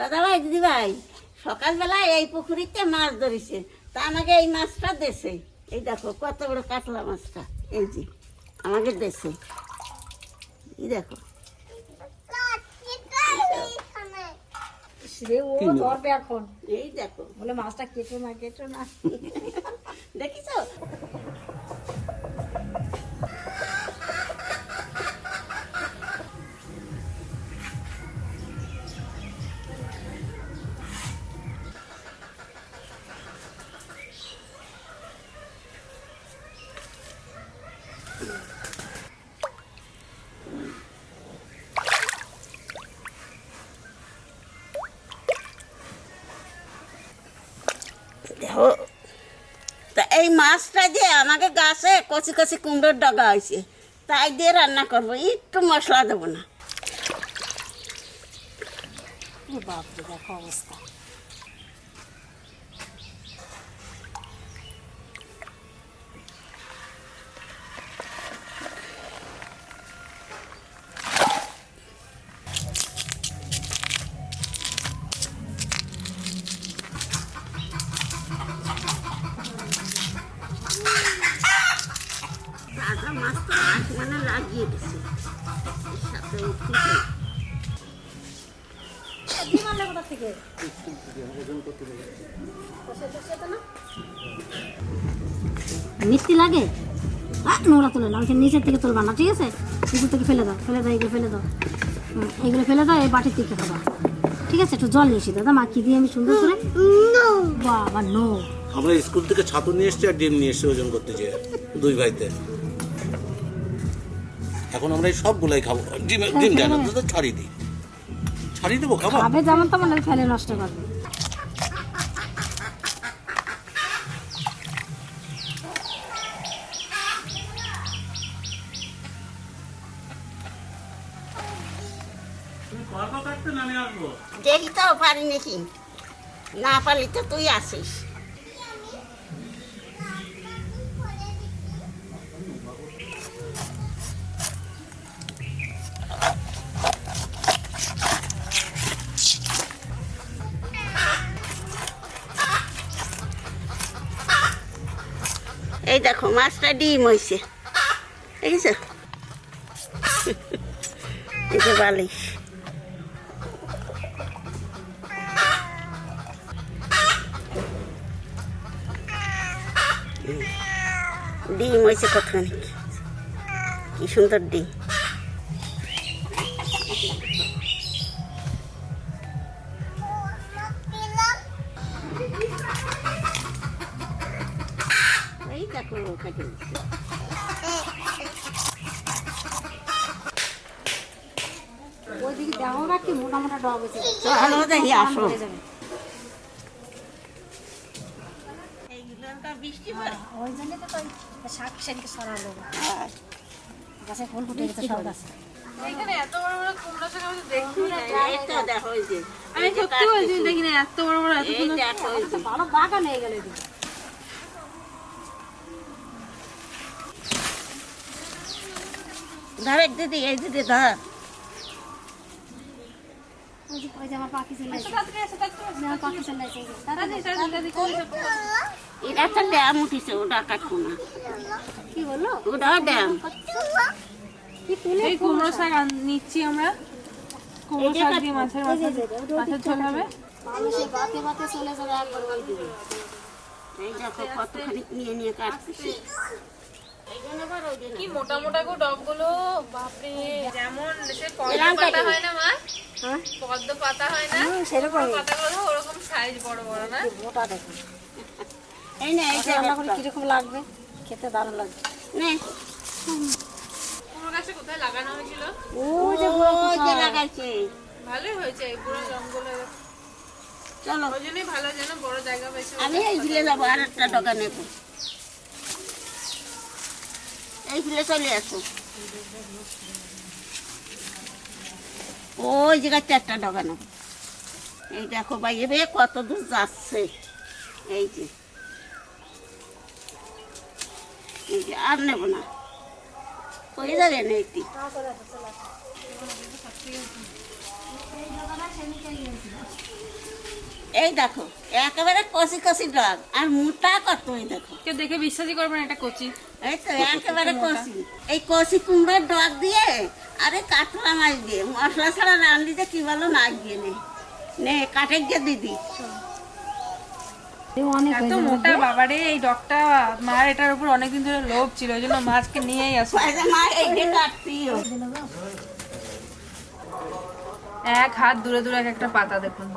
দাদা ভাই দিদি ভাই সকালবেলায় এই পুকুরিতে মাছ ধরেছে, তা আমাকে এই মাছটা দেশে, এই দেখো কত বড় কাতলা মাছটা, এই যে আমাকে দেশে, এই দেখো। ও ধরবে এখন, এই দেখো বলে মাছটা কেটো না দেখিছো? দেখো তা এই মাছটা যে আমাকে গাছে কচি কচি কুমড়োর ডগা হয়েছে, তাই দিয়ে রান্না করবো, একটু মশলা দেবো না। বাপরে দেখো অবস্থা। দাদা মাছটা আসমানে লাগিয়ে দিছে, সাথে উঠতেছে। কোথা থেকে মিষ্টি লাগে? নোংরা তুলে না, ওইখানে নিচের থেকে তুলবা না, ঠিক আছে? পুকুর থেকে ফেলে দাও, এগুলো ফেলে দাও, এগুলো ফেলে দাও, এই বাটির থেকে খাবা, ঠিক আছে? একটু জল নিয়েছি দাদা, মাখিয়ে দিয়ে আমি সুন্দর করে। বাবা নো, আমরা স্কুল থেকে ছাতু নিয়ে এসছি আর ডিম নিয়ে এসছি ওজন করতে যেয়ে, দুই ভাইতে। এখন আমরা এই সবগুলাই খাবো। ডিম দেয় না তো, ছাড়িয়ে দিই, ছাড়িয়ে দেবো, খাবো। খাবে যেমন তেমন, ফেলে নষ্ট করবে। দেখি তো পারি নাকি, না পারলি তো তুই আসিস। এই দেখো মাছটা ডিম হয়েছে, দেখেছ? এই যে বালিশ, ডিম হয়েছে কতখানি, কি সুন্দর ডিম। এই দেখো কেটে দিচ্ছে। ওইদিকে দেখো কি মোটা মোটা ডগ হয়েছে। চলো দেখি, আসো। ওই জন্য তো শাক সেদিকে সরালো, গাছে ফুল ফুটে গেছে সব গাছে। এখানে এত বড় বড় কুমড়া শাক আমি দেখি না। এই তো দেখো, এই যে আমি সত্যি বলছি দেখি না এত বড় বড় এত এই দেখো, এই যে ভালো বাগান হয়ে গেল এদিকে। ধর দিদি, এই দিদি ধর। ওই যে আমার পাখি চলে আসছে, আমার পাখি চলে আসছে। এটা একটা ড্যাম উঠিছে, ওটা কাটবো না। কি বললো? ওটা ড্যাম। কি তুলে এই কুমড়ো শাক নিচ্ছি আমরা, কুমড়ো শাক দিয়ে মাছের ঝোল হবে। মানুষের বাতে বাতে চলে যাবে একবার ওই দিকে। এই দেখো কতখানি নিয়ে নিয়ে কাটতেছি। কি মোটা মোটা গো ডগগুলো, বাপরে! যেমন সে পদ্ম পাতা হয় না মা, পদ্ম পাতা হয় না, সেরকম পাতাগুলো ওরকম সাইজ বড় বড় না? মোটা দেখুন। এই না, এই যে রান্না করে কিরকম লাগবে, খেতে দারুণ লাগবে। নে, কুমড়ো গাছটা কোথায় লাগানো হয়েছিল? ওই যে ওই যে লাগাইছে। ভালোই হয়েছে, এই পুরো জঙ্গলে। চলো, ওই জন্যই ভালো, যেন বড় জায়গা পেয়েছে। আমি এই ফিলে যাবো, আর একটা ডগা নেব। এই ফিলে চলে আসো, ওই জায়গায় একটা ডগা নেব। এই দেখো বাইরে কত দূর যাচ্ছে, এই যে আর নেব না, হয়ে যাবে না এটি। এই দেখো একেবারে কষি কষি ডগ আর মোটা কত, এই দেখো কেউ দেখে বিশ্বাসই করবে না এটা কচি। এই তো একেবারে কষি। এই কষি কুমড়োর ডগ দিয়ে আরে কাতলা মাছ দিয়ে মশলা ছাড়া রান্না যে কি বলো না গিয়ে নে কাটে গিয়ে দিদি। অনেক এত মোটা বাবারে এই ডগটা, মার এটার উপর অনেকদিন ধরে লোভ ছিল, ওই জন্য মাছকে নিয়েই আসো। মা এই যে কাটতিও এক হাত দূরে দূরে এক একটা পাতা দেখুন।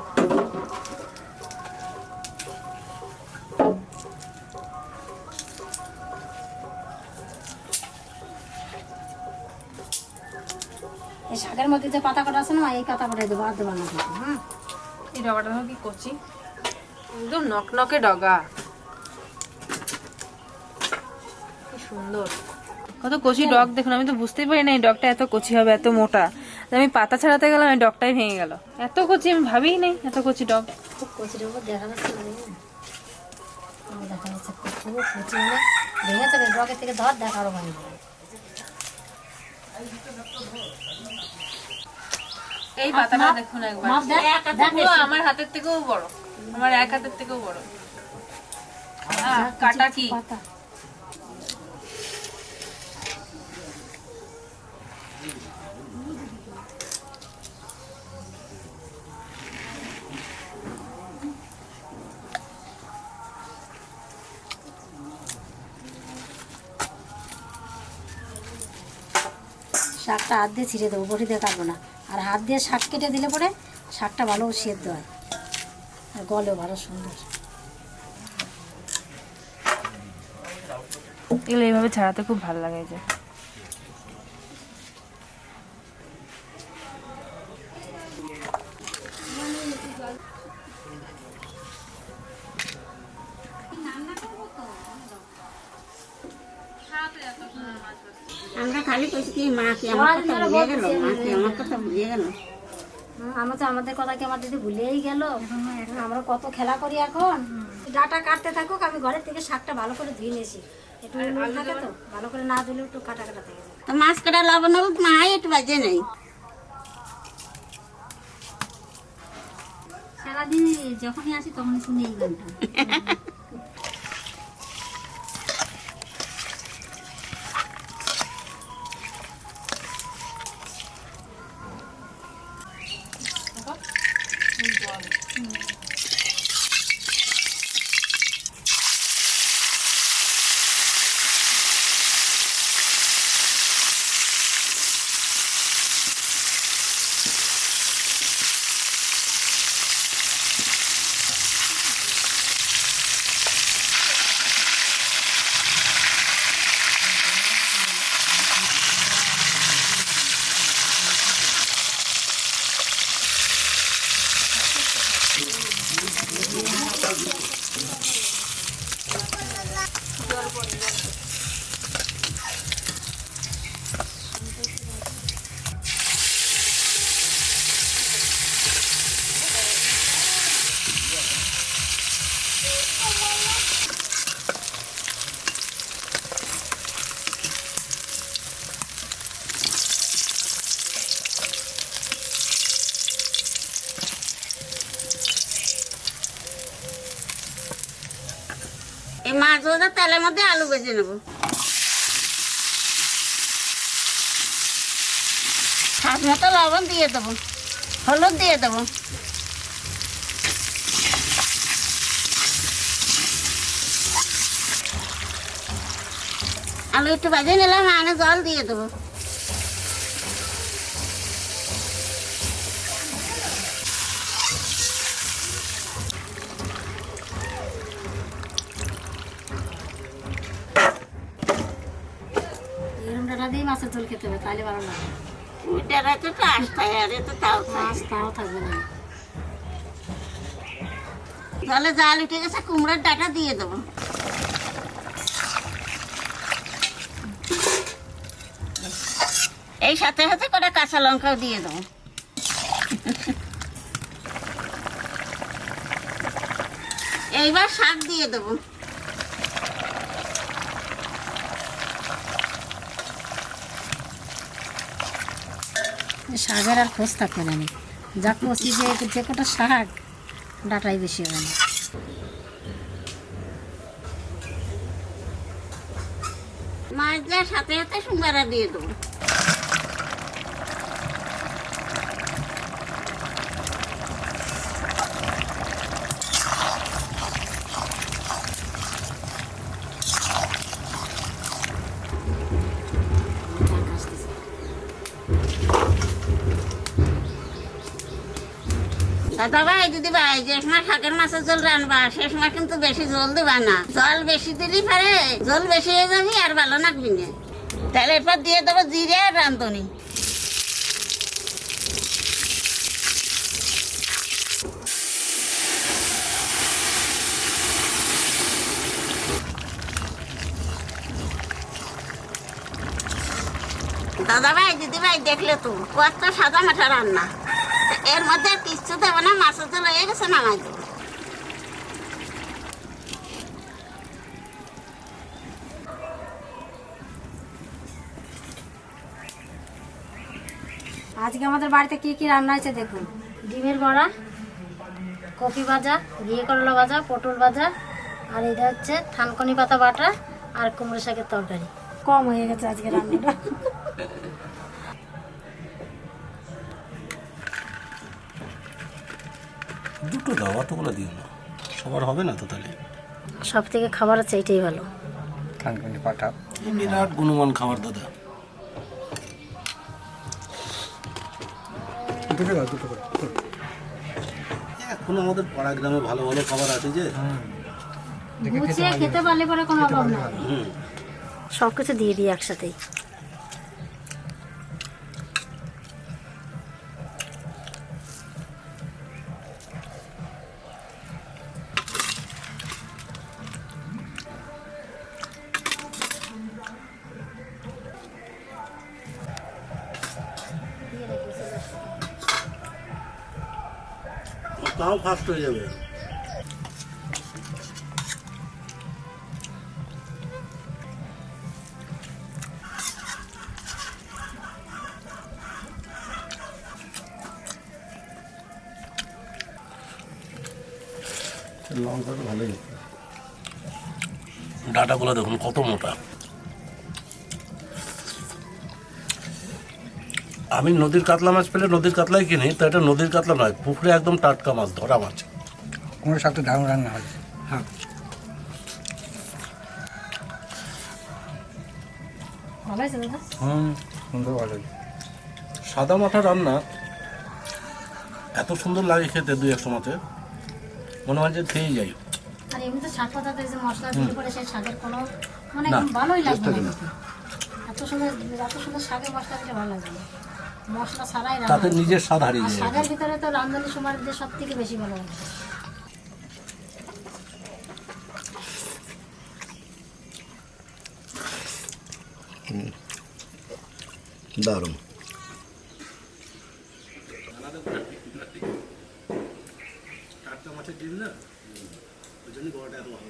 এই শাকের মধ্যে যে পাতা কটা আছে না, এই পাতা কটাই দেবো, আর দেবো না কিন্তু। হ্যাঁ, এই ডগাটা কি কচি, একদম নকনকে ডগা, কি সুন্দর। কত কচি ডগ দেখুন, আমি তো বুঝতেই পারি না এই ডগটা এত কচি হবে, এত মোটা। আমি পাতা ছাড়াতে গেলাম, এই ডগটাই ভেঙে গেল। এত কচি আমি ভাবিই নাই, এত কচি ডগ। খুব কচির উপর দেখা যাচ্ছে না, দেখা যাচ্ছে পুরো কচি হলে ভেঙে যাবে। ব্লকের থেকে ধর দেখা আরো ভাঙবে। এই পাতাটা দেখুন একবার, মাপ দেখ, দেখ পুরো আমার হাতের থেকেও বড়, আমার এক হাতের থেকেও বড়। কাটা কি পাতা। শাকটা হাত দিয়ে ছিঁড়ে দেবো, বটি দিয়ে কাটবো না। আর হাত দিয়ে শাক কেটে দিলে পরে শাকটা ভালো সেদ্ধ হয় আর গলেও ভালো সুন্দর। এগুলো এইভাবে ছাড়াতে খুব ভালো লাগে। যে আমরা খালি কইছি কি মা কি আমার কথা ভুলে গেল, মা কি আমার কথা ভুলে গেল। আমরা তো আমাদের কথা কি আমার দিদি ভুলেই গেল। এখন আমরা কত খেলা করি এখন। ডাটা কাটতে থাকুক, আমি ঘরের থেকে শাকটা ভালো করে ধুয়ে নিয়েছি। একটু নুন থাকে তো, ভালো করে না ধুলে একটু কাটা কাটা থেকে যায়। তো মাছ কাটা লবণ হলুদ মা একটু বাজে নেই। সারাদিন যখনই আসি তখনই শুনি এই গানটা। এই মাছ ভাজা তেলের মধ্যে আলু ভেজে নেব। স্বাদ মতো লবণ দিয়ে দেবো, হলুদ দিয়ে দেবো। আলু একটু ভেজে নিলাম, আনে জল দিয়ে দেবো। এরকম ডাটা দিয়ে মাছের ঝোল খেতে হবে, তাহলে ভালো লাগে। ওইটার তো আসতায় আর এত তাও মাছ তাও থাকবে না। জলে জাল উঠে গেছে, কুমড়োর ডাটা দিয়ে দেবো। এই সাথে সাথে করে কাঁচা লঙ্কাও দিয়ে দেবো। এইবার শাক দিয়ে দেবো। শাকের আর খোঁজ থাকবে না, যা কষি যে কটা শাক ডাটাই বেশি হবে না। মাছ দেওয়ার সাথে সাথে সুমারা দিয়ে দেবো। দাদা ভাই, দিদি ভাই, যে সময় শাকের মাছের ঝোল রান্না সে সময় কিন্তু বেশি ঝোল দিবা না। জল বেশি দিলি পারে ঝোল বেশি হয়ে যাবি আর ভালো লাগবি না। তাহলে এরপর দিয়ে দেবো জিরে আর রাঁধুনি। দাদা ভাই, দিদি ভাই, দেখলে তো কত সাদা মাঠা রান্না। এর মধ্যে কিচ্ছু দেবো না, মাছের ঝোল হয়ে গেছে, নামাই দেবো। আজকে আমাদের বাড়িতে কি কি রান্না হয়েছে দেখুন। ডিমের বড়া, কপি ভাজা, ঘিয়ে করলা ভাজা, পটল ভাজা, আর এটা হচ্ছে থানকুনি পাতা বাটা আর কুমড়ো শাকের তরকারি। কম হয়ে গেছে আজকে রান্নাটা। দুটো দাও, অতগুলো দিও না, সবার হবে না তো। তাহলে সব থেকে খাবার আছে এটাই ভালো। থানকুনি পাটা বিরাট গুণমান খাবার দাদা। দুটো দাও, দুটো করে। এখন আমাদের পাড়া গ্রামে ভালো ভালো খাবার আছে যে। গুছিয়ে খেতে পারলে পরে কোনো অভাব না। হুম, সব কিছু দিয়ে দিই একসাথেই। তাও ফাস্ট হয়ে যাবে। লঙ্কাটা ভালোই। ডাটাগুলো দেখুন কত মোটা। আমি নদীর কাতলা মাছ পেলে নদীর কাতলাই কিনি, তো এটা নদীর কাতলা নয়, পুকুরে একদম টাটকা মাছ, ধরা মাছ। কুমড়োর সাথে দারুণ রান্না হয়। হ্যাঁ, ভালো হয়েছে দাদা? সুন্দর ভালো। সাদা মাথা রান্না এত সুন্দর লাগে খেতে, দুই এক সময়তে মনে হয় যে খেয়েই যাই। আর এমনিতে শাক পাতাতে যে মশলা দিলে পরে সেই শাকের কোনো মানে না, ভালোই লাগবে না খেতে। এত সুন্দর শাকের মশলা দিলে ভালো লাগবে না। মশলা ছাড়াই রান্না তাতে হয়। নিজের স্বাদ হারিয়ে আর যায়। শাকের ভিতরে তো রামধনি সময় দিয়ে সব থেকে বেশি ভালো লাগে। দারুণ। টাটকা মাছের ডিম না, ওই জন্য গলাটা এত ভালো।